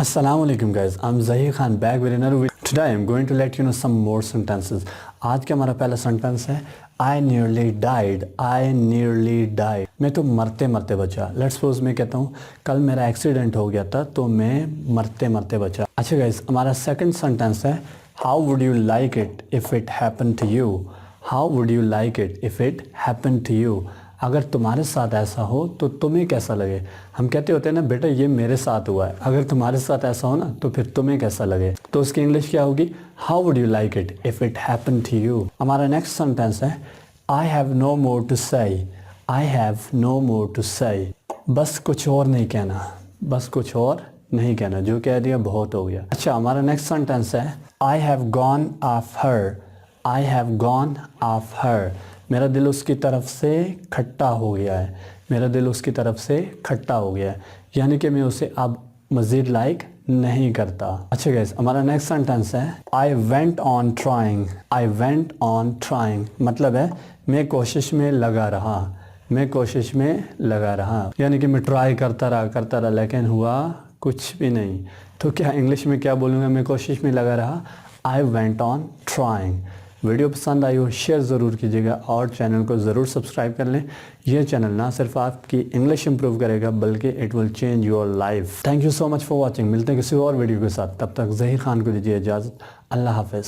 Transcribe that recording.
Assalamualaikum guys, I'm Zahir Khan back with another video. Today I'm going to let you know some more sentences. आज का हमारा पहला sentence है I nearly died. I nearly died. मैं तो मरते मरते बचा. Let's suppose मैं कहता हूँ कल मेरा एक्सीडेंट हो गया था तो मैं मरते मरते बचा. अच्छा guys, हमारा सेकंड सेंटेंस है How would you like it if it happened to you? How would you like it if it happened to you? अगर तुम्हारे साथ ऐसा हो तो तुम्हें कैसा लगे. हम कहते होते हैं ना बेटा ये मेरे साथ हुआ है, अगर तुम्हारे साथ ऐसा हो ना तो फिर तुम्हें कैसा लगे. तो उसकी इंग्लिश क्या होगी? How would you like it if it happen to you. हमारा नेक्स्ट सेंटेंस है I have no more to say. I have no more to say. बस कुछ और नहीं कहना, बस कुछ और नहीं कहना, जो कह दिया बहुत हो गया. अच्छा हमारा नेक्स्ट सेंटेंस है I have gone of her. I have gone of her. मेरा दिल उसकी तरफ से खट्टा हो गया है. मेरा दिल उसकी तरफ से खट्टा हो गया है, यानी कि मैं उसे अब मज़ीद लाइक नहीं करता. अच्छा गैस, हमारा नेक्स्ट सेंटेंस है I went on trying. I went on trying मतलब है मैं कोशिश में लगा रहा. मैं कोशिश में लगा रहा यानी कि मैं ट्राई करता रहा लेकिन हुआ कुछ भी नहीं. तो क्या इंग्लिश में क्या बोलूँगा? मैं कोशिश में लगा रहा. I went on trying. Video पसंद आई हो शेयर ज़रूर कीजिएगा और चैनल को ज़रूर सब्सक्राइब कर लें. यह चैनल ना सिर्फ आपकी इंग्लिश इंप्रूव करेगा बल्कि it will change your life. Thank you so much for watching. मिलते हैं किसी और वीडियो के साथ. तब तक ज़हीर खान को दीजिए इजाज़त. अल्लाह हाफ़िज़.